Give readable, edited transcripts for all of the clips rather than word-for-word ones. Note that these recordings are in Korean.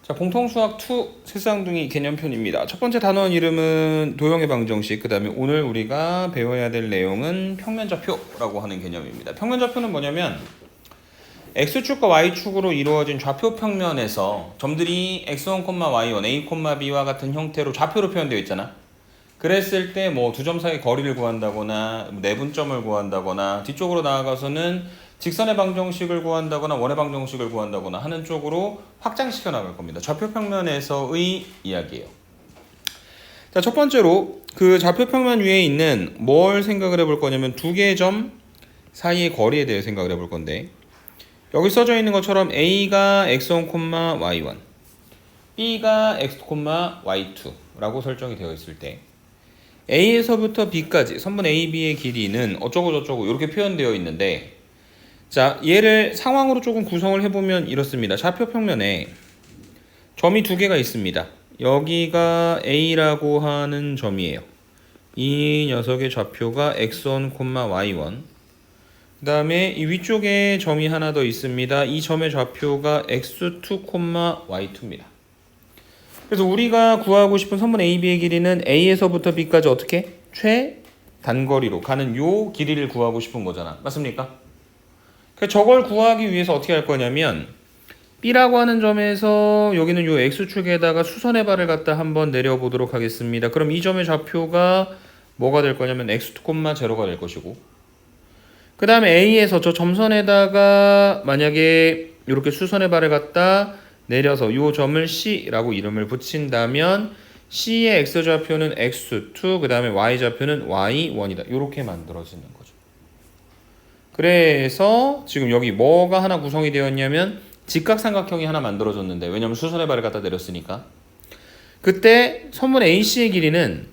자, 공통수학 2 새쌍둥이 개념편입니다. 첫 번째 단원 이름은 도형의 방정식, 그 다음에 오늘 우리가 배워야 될 내용은 평면좌표라고 하는 개념입니다. 평면좌표는 뭐냐면 x축과 y축으로 이루어진 좌표 평면에서 점들이 x1, y1, a, b와 같은 형태로 좌표로 표현되어 있잖아. 그랬을 때 뭐 두 점 사이 거리를 구한다거나 내분점을 구한다거나 뒤쪽으로 나아가서는 직선의 방정식을 구한다거나 원의 방정식을 구한다거나 하는 쪽으로 확장시켜 나갈 겁니다. 좌표 평면에서의 이야기예요. 자, 첫 번째로 그 좌표 평면 위에 있는 뭘 생각을 해볼 거냐면 두 개의 점 사이의 거리에 대해 생각을 해볼 건데, 여기 써져 있는 것처럼 A가 x1, y1, B가 x, y2라고 설정이 되어 있을 때 A에서부터 B까지 선분 AB의 길이는 어쩌고 저쩌고 이렇게 표현되어 있는데, 자, 얘를 상황으로 조금 구성을 해보면 이렇습니다. 좌표 평면에 점이 두 개가 있습니다. 여기가 A라고 하는 점이에요. 이 녀석의 좌표가 x1, y1. 그 다음에 이 위쪽에 점이 하나 더 있습니다. 이 점의 좌표가 x2, y2입니다. 그래서 우리가 구하고 싶은 선분 AB의 길이는 A에서부터 B까지 어떻게? 최단거리로 가는 요 길이를 구하고 싶은 거잖아. 맞습니까? 저걸 구하기 위해서 어떻게 할 거냐면 B라고 하는 점에서 여기는 요 X축에다가 수선의 발을 갖다 한번 내려보도록 하겠습니다. 그럼 이 점의 좌표가 뭐가 될 거냐면 x2, 0가 될 것이고, 그 다음에 A에서 저 점선에다가 만약에 이렇게 수선의 발을 갖다 내려서 요 점을 C라고 이름을 붙인다면 C의 X좌표는 x2, 그 다음에 Y좌표는 y1이다. 이렇게 만들어지는 거죠. 그래서 지금 여기 뭐가 하나 구성이 되었냐면 직각삼각형이 하나 만들어졌는데, 왜냐면 수선의 발을 갖다 내렸으니까. 그때 선분 AC의 길이는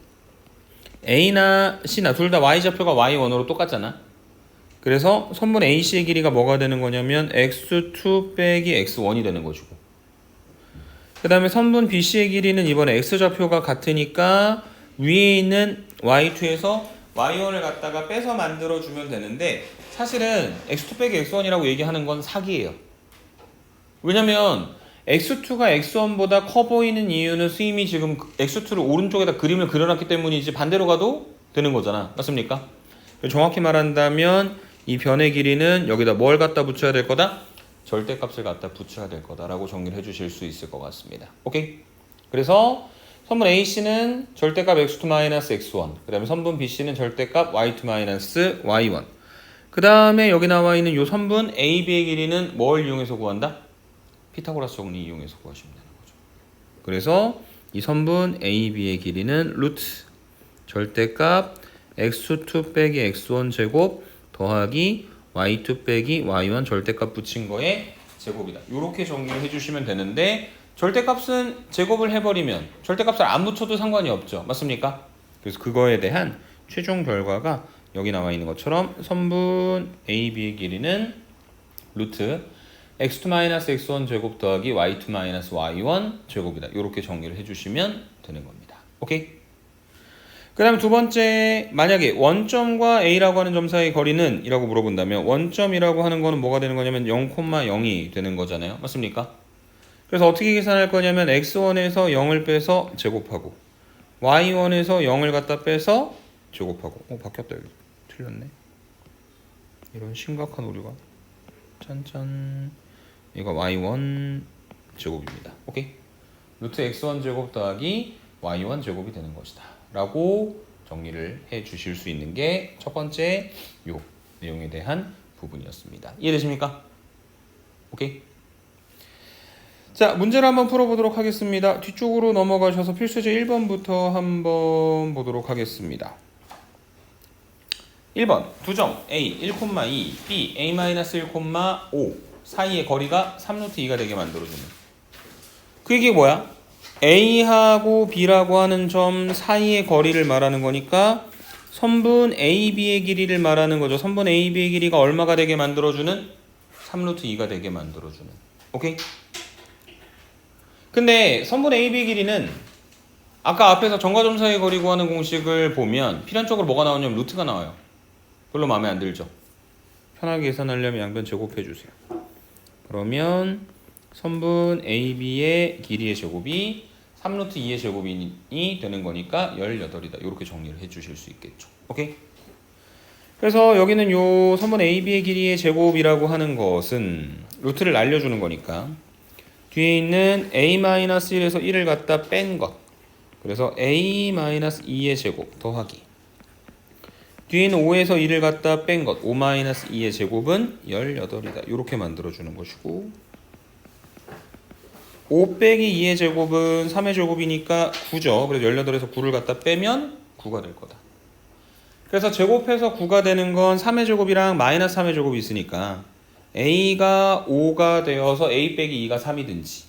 A나 C나 둘 다 Y좌표가 Y1으로 똑같잖아. 그래서 선분 AC의 길이가 뭐가 되는 거냐면 x2 빼기 x1이 되는 것이고, 그 다음에 선분 BC의 길이는 이번에 X좌표가 같으니까 위에 있는 Y2에서 Y1을 갖다가 빼서 만들어주면 되는데, 사실은 x2 빼기 x1이라고 얘기하는 건 사기예요. 왜냐면 x2가 x1보다 커 보이는 이유는 스님이 지금 x2를 오른쪽에다 그림을 그려놨기 때문이지 반대로 가도 되는 거잖아. 맞습니까? 정확히 말한다면 이 변의 길이는 여기다 뭘 갖다 붙여야 될 거다? 절대값을 갖다 붙여야 될 거다라고 정리를 해주실 수 있을 것 같습니다. 오케이? 그래서 선분 AC는 절대값 x2-x1, 그 다음에 선분 BC는 절대값 y2-y1. 그 다음에 여기 나와 있는 요 선분 AB의 길이는 뭘 이용해서 구한다? 피타고라스 정리 이용해서 구하시면 되는 거죠. 그래서 이 선분 AB의 길이는 루트 절대값 x2 빼기 x1 제곱 더하기 y2 빼기 y1 절대값 붙인 거에 제곱이다. 이렇게 정리를 해주시면 되는데, 절대값은 제곱을 해버리면 절대값을 안 붙여도 상관이 없죠. 맞습니까? 그래서 그거에 대한 최종 결과가 여기 나와 있는 것처럼 선분 AB의 길이는 루트 x2-x1 제곱 더하기 y2-y1 제곱이다. 이렇게 정리를 해주시면 되는 겁니다. 오케이? 그 다음에 두 번째, 만약에 원점과 A라고 하는 점 사이의 거리는 이라고 물어본다면 원점이라고 하는 거는 뭐가 되는 거냐면 0,0이 되는 거잖아요. 맞습니까? 그래서 어떻게 계산할 거냐면 x1에서 0을 빼서 제곱하고 y1에서 0을 갖다 빼서 제곱하고, 바뀌었다. 여기 틀렸네. 이런 심각한 오류가. 짠짠. 이거 y1 제곱입니다. 오케이? 루트 x1 제곱 더하기 y1 제곱이 되는 것이다 라고 정리를 해 주실 수 있는 게 첫 번째 요 내용에 대한 부분이었습니다. 이해되십니까? 오케이? 자, 문제를 한번 풀어보도록 하겠습니다. 뒤쪽으로 넘어가셔서 필수제 1번부터 한번 보도록 하겠습니다. 1번 두 점 A 1,2, B A-1,5 사이의 거리가 3루트 2가 되게 만들어주는, 그 얘기 뭐야? A하고 B라고 하는 점 사이의 거리를 말하는 거니까 선분 AB의 길이를 말하는 거죠. 선분 AB의 길이가 얼마가 되게 만들어주는? 3루트 2가 되게 만들어주는. 오케이? 근데 선분 AB의 길이는 아까 앞에서 점과 점 사이의 거리 구하는 공식을 보면 필연적으로 뭐가 나오냐면 루트가 나와요. 별로 마음에 안 들죠? 편하게 계산하려면 양변 제곱해 주세요. 그러면 선분 AB의 길이의 제곱이 3루트 2의 제곱이 되는 거니까 18이다. 이렇게 정리를 해주실 수 있겠죠. 오케이? 그래서 여기는 요 선분 AB의 길이의 제곱이라고 하는 것은 루트를 날려주는 거니까 뒤에 있는 A-1에서 1을 갖다 뺀 것. 그래서 A-2의 제곱 더하기 뒤에 있는 5에서 1을 갖다 뺀 것. 5-2의 제곱은 18이다. 이렇게 만들어주는 것이고 5 빼기 2의 제곱은 3의 제곱이니까 9죠. 그래서 18에서 9를 갖다 빼면 9가 될 거다. 그래서 제곱해서 9가 되는 건 3의 제곱이랑 마이너스 3의 제곱이 있으니까 A가 5가 되어서 A 빼기 2가 3이든지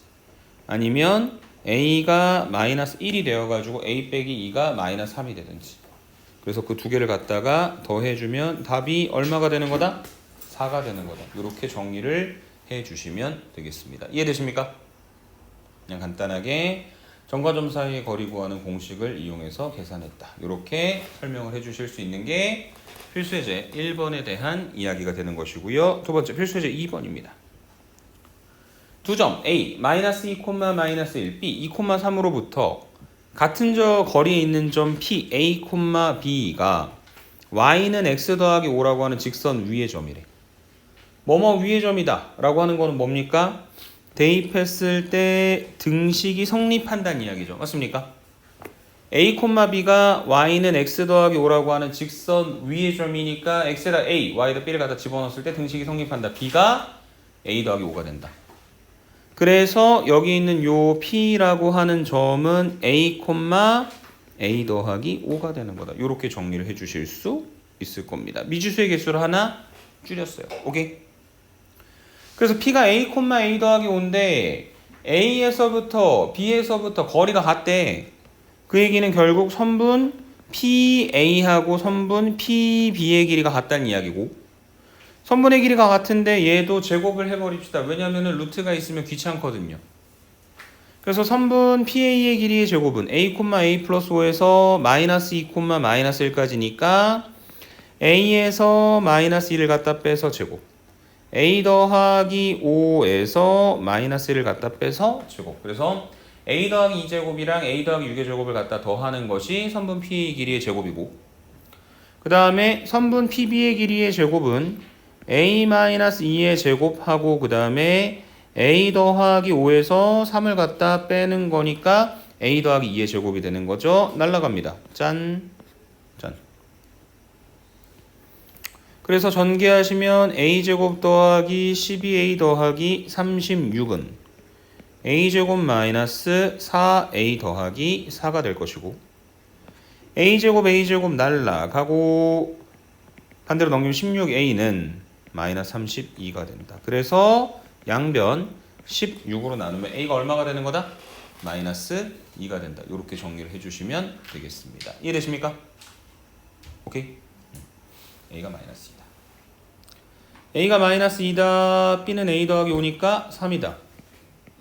아니면 A가 마이너스 1이 되어가지고 A 빼기 2가 마이너스 3이 되든지 그래서 그 두 개를 갖다가 더해주면 답이 얼마가 되는 거다? 4가 되는 거다. 이렇게 정리를 해주시면 되겠습니다. 이해되십니까? 그냥 간단하게 점과 점 사이의 거리 구하는 공식을 이용해서 계산했다. 이렇게 설명을 해주실 수 있는 게 필수예제 1번에 대한 이야기가 되는 것이고요. 두 번째 필수예제 2번입니다. 두 점 A, -2, -1, B, 2,3으로부터 같은 저 거리에 있는 점 P, A, B가 Y는 X 더하기 5라고 하는 직선 위의 점이래. 뭐뭐 위의 점이다 라고 하는 거는 뭡니까? 대입했을 때 등식이 성립한다는 이야기죠. 맞습니까? A, B가 Y는 X 더하기 5라고 하는 직선 위의 점이니까 X에다 A, Y에다 B를 갖다 집어넣었을 때 등식이 성립한다. B가 A 더하기 5가 된다. 그래서 여기 있는 요 P라고 하는 점은 A, A 더하기 5가 되는 거다. 이렇게 정리를 해주실 수 있을 겁니다. 미지수의 개수를 하나 줄였어요. 오케이? 그래서 P가 A, A 더하기 5인데 A에서부터 B에서부터 거리가 같대. 그 얘기는 결국 선분 PA하고 선분 PB의 길이가 같다는 이야기고 선분의 길이가 같은데 얘도 제곱을 해버립시다. 왜냐하면 루트가 있으면 귀찮거든요. 그래서 선분 PA의 길이의 제곱은 A, A 플러스 5에서 마이너스 2, 마이너스 1까지니까 A에서 마이너스 1을 갖다 빼서 제곱 A 더하기 5에서 마이너스 1을 갖다 빼서 제곱. 그래서 A 더하기 2제곱이랑 A 더하기 6의 제곱을 갖다 더하는 것이 선분 P의 길이의 제곱이고 그 다음에 선분 PB의 길이의 제곱은 A-2의 제곱하고 그 다음에 A 더하기 5에서 3을 갖다 빼는 거니까 A 더하기 2의 제곱이 되는 거죠. 날라갑니다. 짠. 짠. 그래서 전개하시면 A제곱 더하기 12A 더하기 36은 A제곱 마이너스 4A 더하기 4가 될 것이고 A제곱 날라가고 반대로 넘기면 16A는 마이너스 32가 된다. 그래서 양변 16으로 나누면 A가 얼마가 되는 거다? 마이너스 2가 된다. 이렇게 정리를 해주시면 되겠습니다. 이해되십니까? 오케이? A가 마이너스 2다. A가 마이너스 2다. B는 A 더하기 5니까 3이다.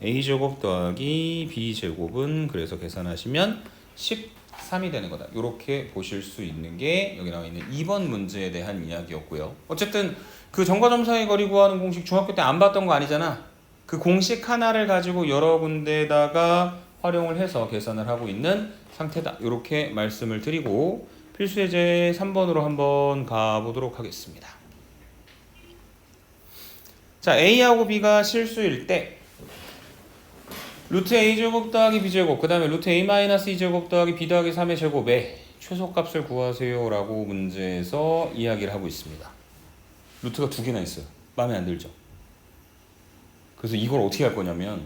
A제곱 더하기 B제곱은 그래서 계산하시면 13이 되는 거다. 이렇게 보실 수 있는 게 여기 나와 있는 2번 문제에 대한 이야기였고요. 어쨌든 그 점과 점 사이 거리 구하는 공식 중학교 때 안 봤던 거 아니잖아. 그 공식 하나를 가지고 여러 군데다가 활용을 해서 계산을 하고 있는 상태다. 이렇게 말씀을 드리고 필수예제 3번으로 한번 가보도록 하겠습니다. 자, A하고 B가 실수일 때 루트 A제곱 더하기 B제곱 그 다음에 루트 A-2제곱 더하기 B 더하기 3의 제곱에 최소값을 구하세요 라고 문제에서 이야기를 하고 있습니다. 루트가 두 개나 있어요. 마음에 안 들죠? 그래서 이걸 어떻게 할 거냐면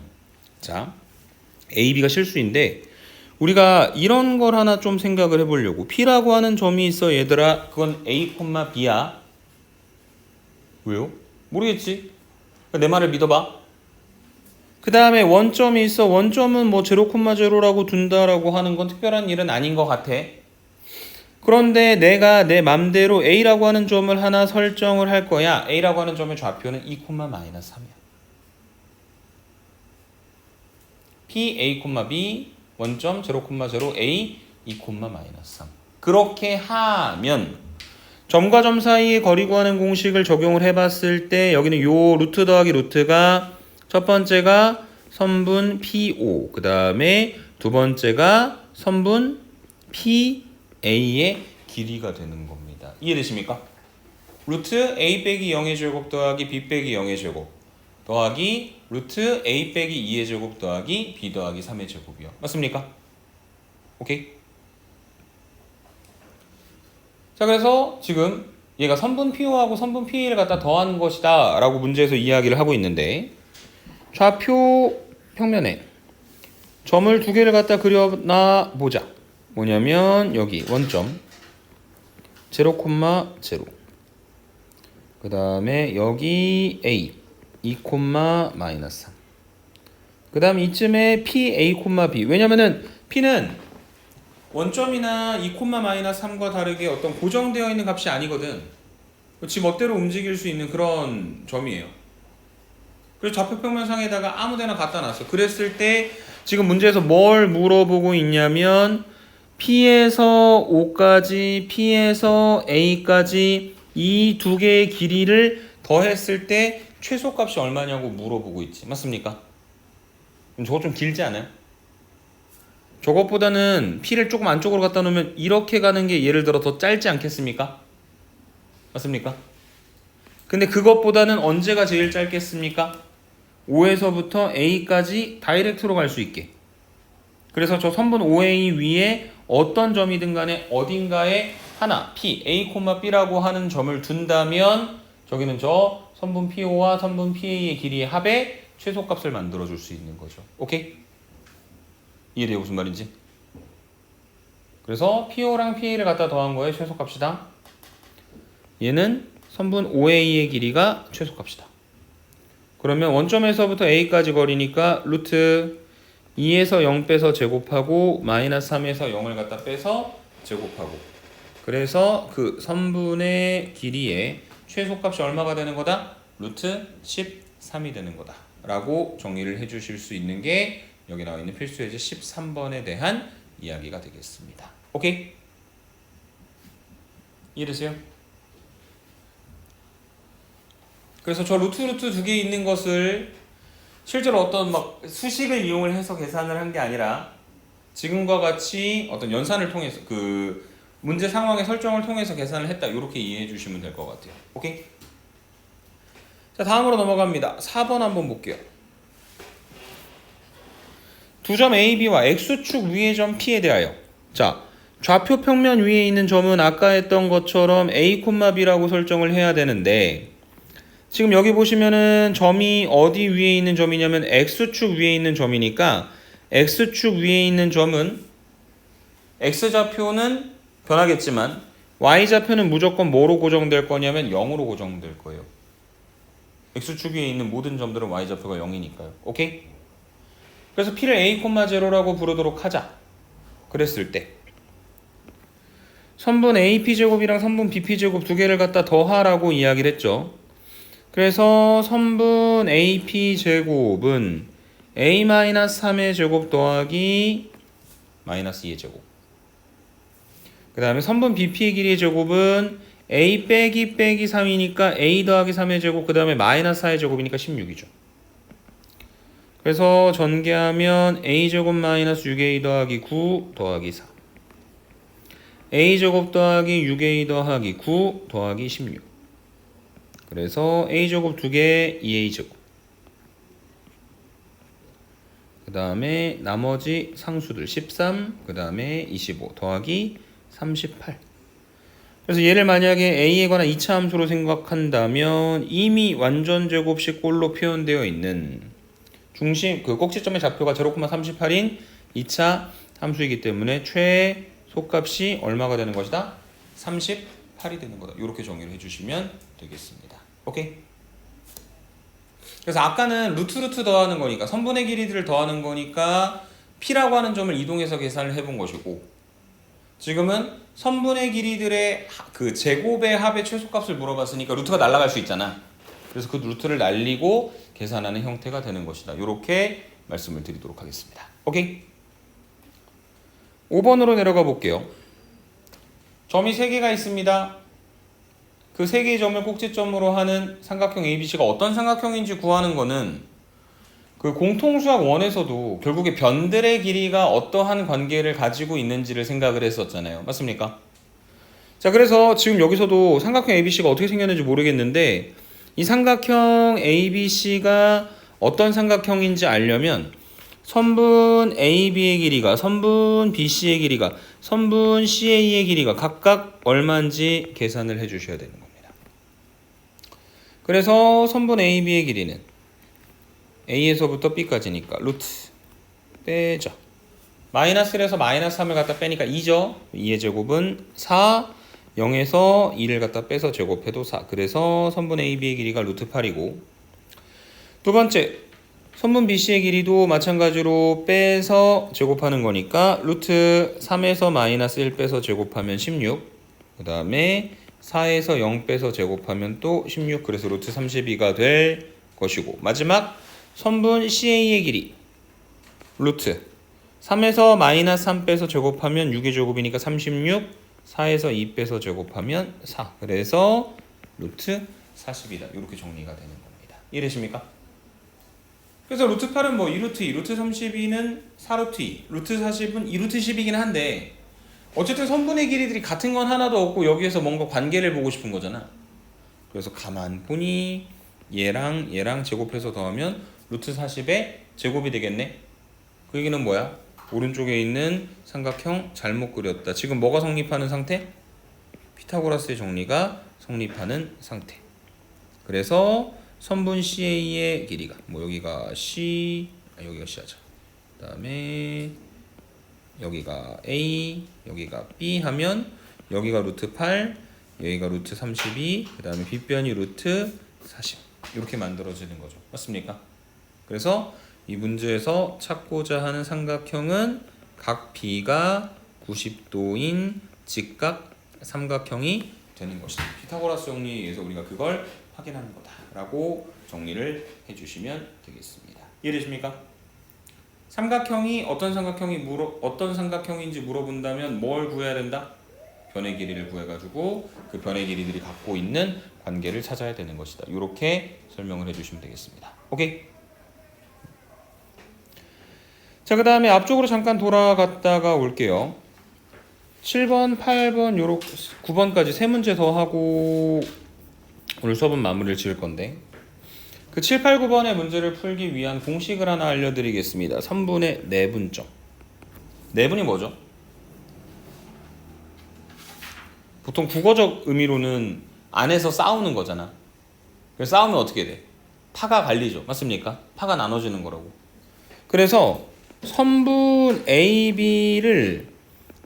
자 A, B가 실수인데 우리가 이런 걸 하나 좀 생각을 해보려고 P라고 하는 점이 있어 얘들아. 그건 A, B야. 왜요? 모르겠지? 내 말을 믿어봐. 그 다음에 원점이 있어. 원점은 뭐 0,0라고 둔다라고 하는 건 특별한 일은 아닌 것 같아. 그런데 내가 내 맘대로 A라고 하는 점을 하나 설정을 할 거야. A라고 하는 점의 좌표는 2, -3이야. P, A, B 원점 0,0 A 2, -3. 그렇게 하면 점과 점 사이의 거리 구하는 공식을 적용을 해봤을 때 여기는 요 루트 더하기 루트가 첫 번째가 선분 PO, 그 다음에 두 번째가 선분 PA의 길이가 되는 겁니다. 이해되십니까? 루트 A 빼기 0의 제곱 더하기 B 빼기 0의 제곱 더하기 루트 A 빼기 2의 제곱 더하기 B 더하기 3의 제곱이요. 맞습니까? 오케이? 자, 그래서 지금 얘가 선분 PO하고 선분 PA를 갖다 더하는 것이다 라고 문제에서 이야기를 하고 있는데, 좌표 평면에 점을 두 개를 갖다 그려놔 보자. 뭐냐면 여기 원점 0, 0. 그 다음에 여기 A 2, -3. 그 다음 이쯤에 PA, B. 왜냐면은 P는 원점이나 2, -3과 다르게 어떤 고정되어 있는 값이 아니거든. 지 멋대로 움직일 수 있는 그런 점이에요. 그래서 좌표평면상에다가 아무데나 갖다 놨어. 그랬을 때 지금 문제에서 뭘 물어보고 있냐면 P에서 O까지, P에서 A까지 이 두 개의 길이를 더했을 때 최소값이 얼마냐고 물어보고 있지. 맞습니까? 그럼 저거 좀 길지 않아요? 저것보다는 P를 조금 안쪽으로 갖다 놓으면 이렇게 가는 게 예를 들어 더 짧지 않겠습니까? 맞습니까? 근데 그것보다는 언제가 제일 짧겠습니까? 5에서부터 A까지 다이렉트로 갈 수 있게. 그래서 저 선분 OA 위에 어떤 점이든 간에 어딘가에 하나 P, A, B라고 하는 점을 둔다면 저기는 저 선분 PO와 선분 PA의 길이의 합의 최소값을 만들어줄 수 있는 거죠. 오케이? 이해돼요? 무슨 말인지? 그래서 PO랑 PA를 갖다 더한 거의 최소값이다. 얘는 선분 OA의 길이가 최소값이다. 그러면 원점에서부터 A까지 거리니까 루트 2에서 0 빼서 제곱하고 마이너스 3에서 0을 갖다 빼서 제곱하고, 그래서 그 선분의 길이의 최소값이 얼마가 되는 거다? 루트 13이 되는 거다 라고 정리를 해 주실 수 있는 게 여기 나와 있는 필수 예제 13번에 대한 이야기가 되겠습니다. 오케이? 이해되세요? 그래서 저 루트 두 개 있는 것을 실제로 어떤 막 수식을 이용을 해서 계산을 한 게 아니라 지금과 같이 어떤 연산을 통해서 그 문제 상황의 설정을 통해서 계산을 했다, 이렇게 이해해 주시면 될 것 같아요. 오케이? 자, 다음으로 넘어갑니다. 4번 한번 볼게요. 두 점 AB와 X축 위의 점 P에 대하여, 자, 좌표 평면 위에 있는 점은 아까 했던 것처럼 A, B라고 설정을 해야 되는데, 지금 여기 보시면은 점이 어디 위에 있는 점이냐면 X축 위에 있는 점이니까 X축 위에 있는 점은 X좌표는 변하겠지만 Y좌표는 무조건 뭐로 고정될 거냐면 0으로 고정될 거예요. X축 위에 있는 모든 점들은 Y좌표가 0이니까요. 오케이? 그래서 P를 A, 0라고 부르도록 하자. 그랬을 때 선분 AP제곱이랑 선분 BP제곱 두 개를 갖다 더하라고 이야기를 했죠. 그래서 선분 AP제곱은 A-3의 제곱 더하기 마이너스 2의 제곱. 그 다음에 선분 BP의 길이의 제곱은 A 빼기 3이니까 A 더하기 3의 제곱, 그 다음에 마이너스 4의 제곱이니까 16이죠. 그래서 전개하면 A제곱 마이너스 6A 더하기 9 더하기 4. A제곱 더하기 6A 더하기 9 더하기 16. 그래서 A제곱 2개 2A제곱. 그 다음에 나머지 상수들 13, 그 다음에 25 더하기 38. 그래서 얘를 만약에 A에 관한 2차 함수로 생각한다면 이미 완전 제곱식 꼴로 표현되어 있는 중심, 그 꼭지점의 좌표가 0,38인 2차 함수이기 때문에 최소값이 얼마가 되는 것이다? 38이 되는 거다. 이렇게 정의를 해주시면 되겠습니다. 오케이? 그래서 아까는 루트 더하는 거니까 선분의 길이들을 더하는 거니까 P라고 하는 점을 이동해서 계산을 해본 것이고, 지금은 선분의 길이들의 그 제곱의 합의 최소값을 물어봤으니까 루트가 날아갈 수 있잖아. 그래서 그 루트를 날리고 계산하는 형태가 되는 것이다. 이렇게 말씀을 드리도록 하겠습니다. 오케이? 5번으로 내려가 볼게요. 점이 3개가 있습니다. 그 3개의 점을 꼭지점으로 하는 삼각형 ABC가 어떤 삼각형인지 구하는 거는 그 공통수학 1에서도 결국에 변들의 길이가 어떠한 관계를 가지고 있는지를 생각을 했었잖아요. 맞습니까? 자, 그래서 지금 여기서도 삼각형 ABC가 어떻게 생겼는지 모르겠는데 이 삼각형 ABC가 어떤 삼각형인지 알려면 선분 AB의 길이가, 선분 BC의 길이가, 선분 CA의 길이가 각각 얼마인지 계산을 해주셔야 되는 겁니다. 그래서 선분 AB의 길이는 A에서부터 B까지니까 루트 빼죠. 마이너스 1에서 마이너스 3을 갖다 빼니까 2죠. 2의 제곱은 4, 0에서 2를 갖다 빼서 제곱해도 4. 그래서 선분 AB의 길이가 루트 8이고 두 번째, 선분 BC의 길이도 마찬가지로 빼서 제곱하는 거니까 루트 3에서 마이너스 1 빼서 제곱하면 16. 그 다음에 4에서 0 빼서 제곱하면 또 16. 그래서 루트 32가 될 것이고 마지막 선분 CA의 길이 루트 3에서 마이너스 3 빼서 제곱하면 6의 제곱이니까 36. 4에서 2 빼서 제곱하면 4. 그래서 루트 40이다. 이렇게 정리가 되는 겁니다. 이해되십니까? 그래서 루트 8은 뭐 2루트 2, 루트 32는 4루트 2, 루트 40은 2루트 10이긴 한데 어쨌든 선분의 길이들이 같은 건 하나도 없고 여기에서 뭔가 관계를 보고 싶은 거잖아. 그래서 가만 보니 얘랑 얘랑 제곱해서 더하면 루트 40의 제곱이 되겠네. 그 얘기는 뭐야? 오른쪽에 있는 삼각형 잘못 그렸다. 지금 뭐가 성립하는 상태? 피타고라스의 정리가 성립하는 상태. 그래서 선분 CA의 길이가 뭐 여기가 C, 여기가 C 하자. 그 다음에 여기가 A, 여기가 B 하면 여기가 루트 8, 여기가 루트 32, 그 다음에 빗변이 루트 40 이렇게 만들어지는 거죠. 맞습니까? 그래서 이 문제에서 찾고자 하는 삼각형은 각 B가 90도인 직각 삼각형이 되는 것이다. 피타고라스 정리에서 우리가 그걸 확인하는 거다라고 정리를 해주시면 되겠습니다. 이해되십니까? 삼각형이 어떤 삼각형인지 물어본다면 뭘 구해야 된다? 변의 길이를 구해가지고 그 변의 길이들이 갖고 있는 관계를 찾아야 되는 것이다. 이렇게 설명을 해주시면 되겠습니다. 오케이? 자, 그 다음에 앞쪽으로 잠깐 돌아갔다가 올게요. 7번, 8번, 9번까지 세 문제 더 하고 오늘 수업은 마무리를 지을 건데 그 7, 8, 9번의 문제를 풀기 위한 공식을 하나 알려드리겠습니다. 3분의 내분점. 내분이 뭐죠? 보통 국어적 의미로는 안에서 싸우는 거잖아. 그래서 싸우면 어떻게 돼? 파가 갈리죠. 맞습니까? 파가 나눠지는 거라고. 그래서 선분 AB를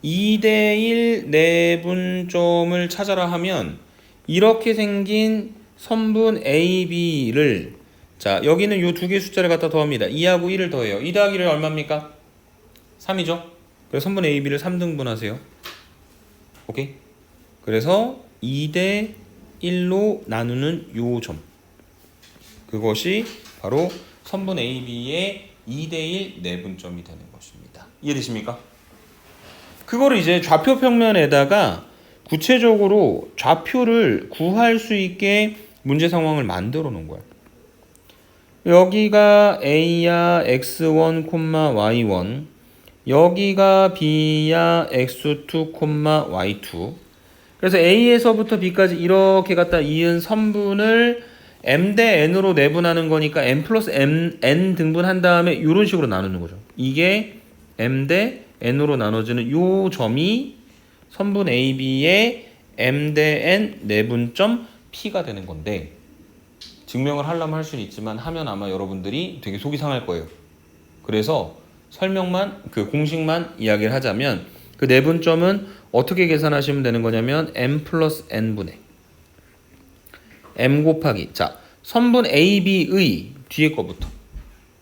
2대1 내분점을 찾아라 하면 이렇게 생긴 선분 AB를 자 여기는 요 두 개의 숫자를 갖다 더합니다. 2하고 1을 더해요. 2 더하기 1은 얼마입니까? 3이죠. 그래서 선분 AB를 3등분 하세요. 오케이? 그래서 2대 1로 나누는 요 점 그것이 바로 선분 AB의 2대1 내분점이 되는 것입니다. 이해되십니까? 그거를 이제 좌표 평면에다가 구체적으로 좌표를 구할 수 있게 문제 상황을 만들어 놓은 거야. 여기가 A야 x1, y1 여기가 B야 x2, y2 그래서 A에서부터 B까지 이렇게 갖다 이은 선분을 M 대 N으로 내분하는 거니까 M 플러스 N 등분한 다음에 이런 식으로 나누는 거죠. 이게 M 대 N으로 나눠지는 요 점이 선분 AB의 M 대 N 내분점 P가 되는 건데 증명을 하려면 할 수는 있지만 하면 아마 여러분들이 되게 속이 상할 거예요. 그래서 설명만 그 공식만 이야기를 하자면 그 내분점은 어떻게 계산하시면 되는 거냐면 M 플러스 N분의 M 곱하기 자 선분 AB의 뒤에 거부터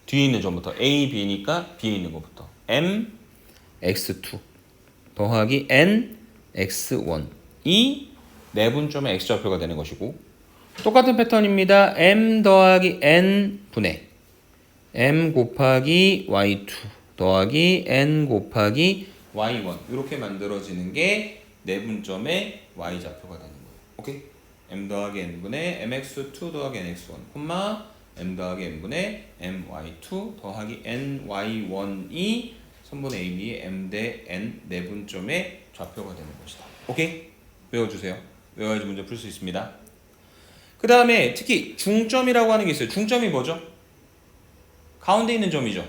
뒤에 있는 점부터 AB니까 뒤에 있는 거부터 M X2 더하기 N X1 이 내분점의 X좌표가 되는 것이고 똑같은 패턴입니다. M 더하기 N 분의 M 곱하기 Y2 더하기 N 곱하기 Y1 이렇게 만들어지는 게 내분점의 Y좌표가 되는 거예요. 오케이? M 더하기 N분의 MX2 더하기 NX1 콤마 m 더하기 n분의 my2 더하기 ny1이 선분 AB의 m 대 n 내분점의 좌표가 되는 것이다. 오케이? 외워주세요. 외워야지 문제 풀 수 있습니다. 그 다음에 특히 중점이라고 하는 게 있어요. 중점이 뭐죠? 가운데 있는 점이죠.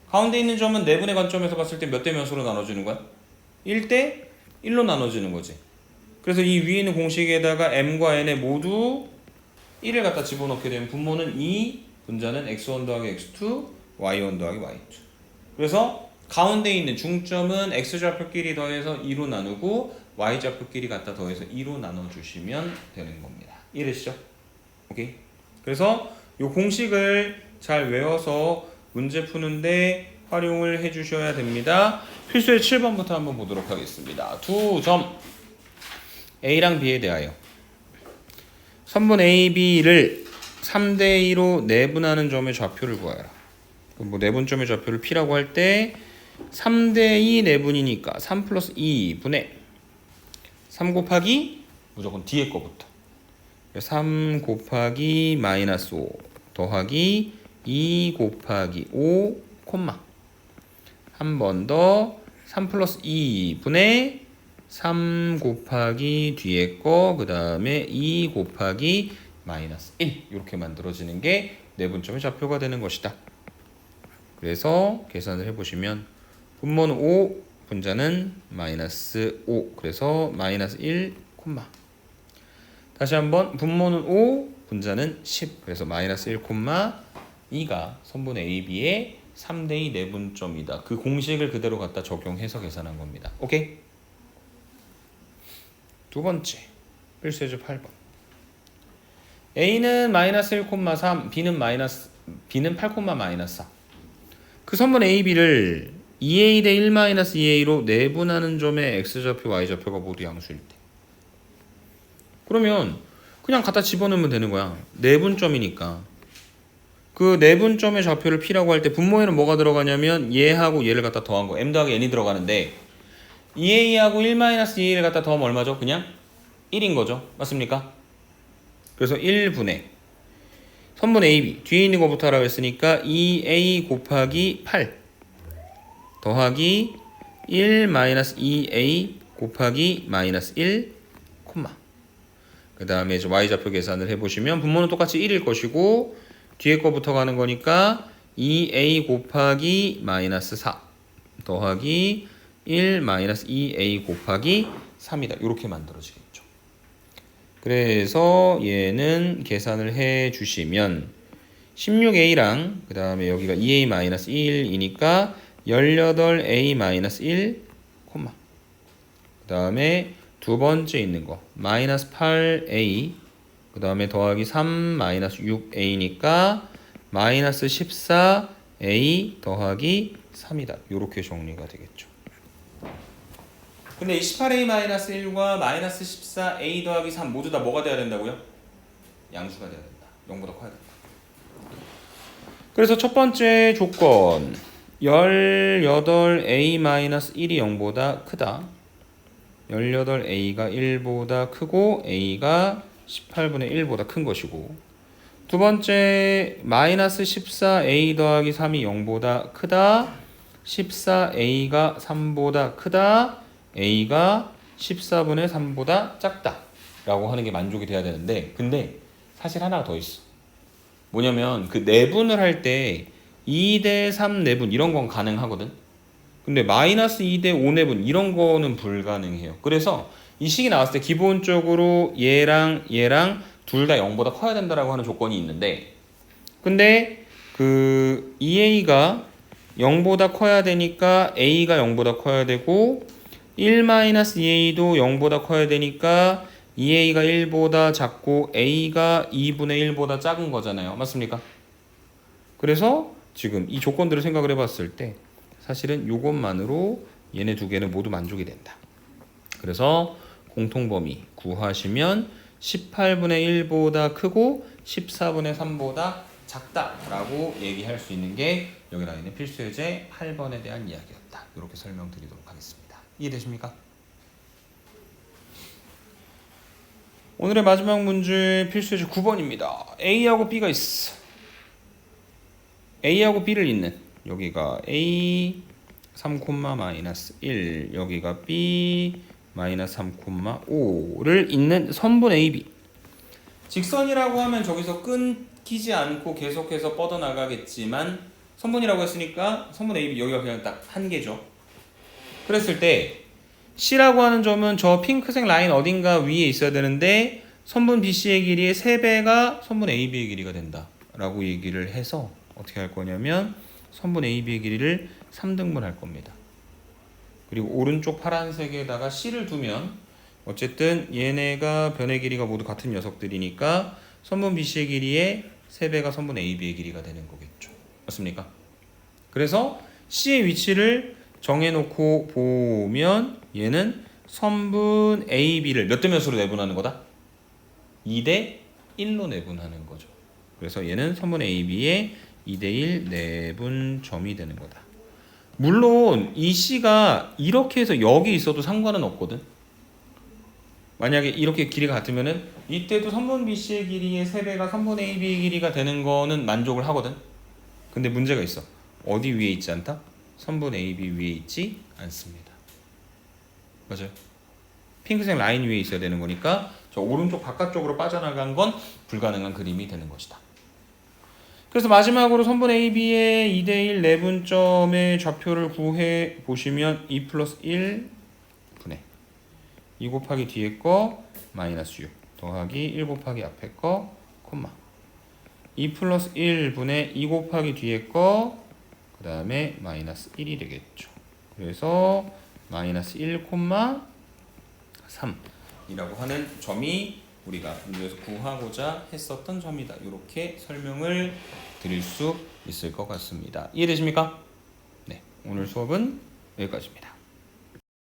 가운데 있는 점은 내분의 관점에서 봤을 때 몇 대 몇으로 나눠주는 거야? 1대 1로 나눠주는 거지. 그래서 이 위에 있는 공식에다가 m과 n에 모두 1을 갖다 집어넣게 되면 분모는 2, 분자는 x1 더하기 x2, y1 더하기 y2. 그래서 가운데 있는 중점은 x좌표끼리 더해서 2로 나누고 y좌표끼리 갖다 더해서 2로 나눠주시면 되는 겁니다. 이해되시죠? 오케이. 그래서 이 공식을 잘 외워서 문제 푸는데 활용을 해주셔야 됩니다. 필수의 7번부터 한번 보도록 하겠습니다. 두 점 A랑 B에 대하여 선분 A, B를 3대2로 내분하는 점의 좌표를 구하여라. 뭐 내분점의 좌표를 P라고 할 때 3대2 내분이니까 3 플러스 2분의 3 곱하기 무조건 뒤에 거부터 3 곱하기 마이너스 5 더하기 2 곱하기 5 콤마 한 번 더 3 플러스 2분의 3 곱하기 뒤에 거 그 다음에 2 곱하기 마이너스 1 이렇게 만들어지는 게 내분점의 좌표가 되는 것이다. 그래서 계산을 해보시면 분모는 5 분자는 마이너스 5 그래서 마이너스 1 콤마 다시 한번 분모는 5 분자는 10 그래서 마이너스 1 콤마 2가 선분 AB의 3대2 내분점이다. 그 공식을 그대로 갖다 적용해서 계산한 겁니다. 오케이? 두 번째 필수예제 8번 A는 마이너스 1,3 B는 8, 마이너스 4 그 선분 AB를 2A 대 1 마이너스 2A로 내분하는 점의 X좌표, Y좌표가 모두 양수일 때 그러면 그냥 갖다 집어넣으면 되는 거야. 내분점이니까 그 내분점의 좌표를 P라고 할 때 분모에는 뭐가 들어가냐면 얘하고 얘를 갖다 더한 거 M 더하기 N이 들어가는데 2A하고 1 마이너스 2A를 갖다 더하면 얼마죠? 그냥 1인 거죠. 맞습니까? 그래서 1분의 선분 AB 뒤에 있는 거부터 하라고 했으니까 2A 곱하기 8 더하기 1 마이너스 2A 곱하기 마이너스 1 콤마 그 다음에 Y좌표 계산을 해보시면 분모는 똑같이 1일 것이고 뒤에 거부터 가는 거니까 2A 곱하기 마이너스 4 더하기 1 마이너스 2A 곱하기 3이다. 이렇게 만들어지겠죠. 그래서 얘는 계산을 해 주시면 16A랑 그 다음에 여기가 2A 마이너스 1이니까 18A 마이너스 1 콤마 그 다음에 두 번째 있는 거 마이너스 8A 그 다음에 더하기 3 마이너스 6A니까 마이너스 14A 더하기 3이다. 이렇게 정리가 되겠죠. 근데 이 18A 마이너스 1과 마이너스 14A 더하기 3 모두 다 뭐가 돼야 된다고요? 양수가 돼야 된다. 0보다 커야 된다. 그래서 첫 번째 조건 18A 마이너스 1이 0보다 크다. 18A가 1보다 크고 A가 18분의 1보다 큰 것이고 두 번째 마이너스 14A 더하기 3이 0보다 크다. 14A가 3보다 크다. A가 14분의 3보다 작다 라고 하는 게 만족이 돼야 되는데 근데 사실 하나가 더 있어. 뭐냐면 그 내분을 할 때 2대 3 내분 이런 건 가능하거든. 근데 마이너스 2대 5 내분 이런 거는 불가능해요. 그래서 이 식이 나왔을 때 기본적으로 얘랑 둘 다 0보다 커야 된다라고 하는 조건이 있는데 근데 그 2A가 0보다 커야 되니까 A가 0보다 커야 되고 1-2A도 0보다 커야 되니까 2A가 1보다 작고 A가 2분의 1보다 작은 거잖아요. 맞습니까? 그래서 지금 이 조건들을 생각을 해봤을 때 사실은 이것만으로 얘네 두 개는 모두 만족이 된다. 그래서 공통범위 구하시면 18분의 1보다 크고 14분의 3보다 작다라고 얘기할 수 있는 게 여기 나와 있는 필수예제 8번에 대한 이야기였다. 이렇게 설명드리도록 하겠습니다. 이해되십니까? 오늘의 마지막 문제 필수예제 9번입니다. A하고 B가 있어. A하고 B를 잇는 여기가 A 3, 마이너스 1 여기가 B 마이너스 3, 5를 잇는 선분 AB. 직선이라고 하면 저기서 끊기지 않고 계속해서 뻗어나가겠지만 선분이라고 했으니까 선분 AB 여기가 그냥 딱 한 개죠. 그랬을 때 C라고 하는 점은 저 핑크색 라인 어딘가 위에 있어야 되는데 선분 BC의 길이의 3배가 선분 AB의 길이가 된다 라고 얘기를 해서 어떻게 할 거냐면 선분 AB의 길이를 3등분 할 겁니다. 그리고 오른쪽 파란색에다가 C를 두면 어쨌든 얘네가 변의 길이가 모두 같은 녀석들이니까 선분 BC의 길이의 3배가 선분 AB의 길이가 되는 거겠죠. 맞습니까? 그래서 C의 위치를 정해놓고 보면 얘는 선분 AB를 몇 대 몇으로 내분하는 거다? 2대 1로 내분하는 거죠. 그래서 얘는 선분 AB의 2대 1 내분점이 되는 거다. 물론 이 C가 이렇게 해서 여기 있어도 상관은 없거든. 만약에 이렇게 길이가 같으면은 이때도 선분 BC의 길이의 3배가 선분 AB의 길이가 되는 거는 만족을 하거든. 근데 문제가 있어. 어디 위에 있지 않다? 선분 AB 위에 있지 않습니다. 맞아요. 핑크색 라인 위에 있어야 되는 거니까 저 오른쪽 바깥쪽으로 빠져나간 건 불가능한 그림이 되는 것이다. 그래서 마지막으로 선분 AB의 2대1 내분점의 좌표를 구해 보시면 2 플러스 1 분의 2 곱하기 뒤에 거 마이너스 6 더하기 1 곱하기 앞에 거 콤마 2 플러스 1 분의 2 곱하기 뒤에 거 그 다음에 마이너스 1이 되겠죠. 그래서 마이너스 1, 3이라고 하는 점이 우리가 문제에서 구하고자 했었던 점이다. 이렇게 설명을 드릴 수 있을 것 같습니다. 이해되십니까? 네, 오늘 수업은 여기까지입니다.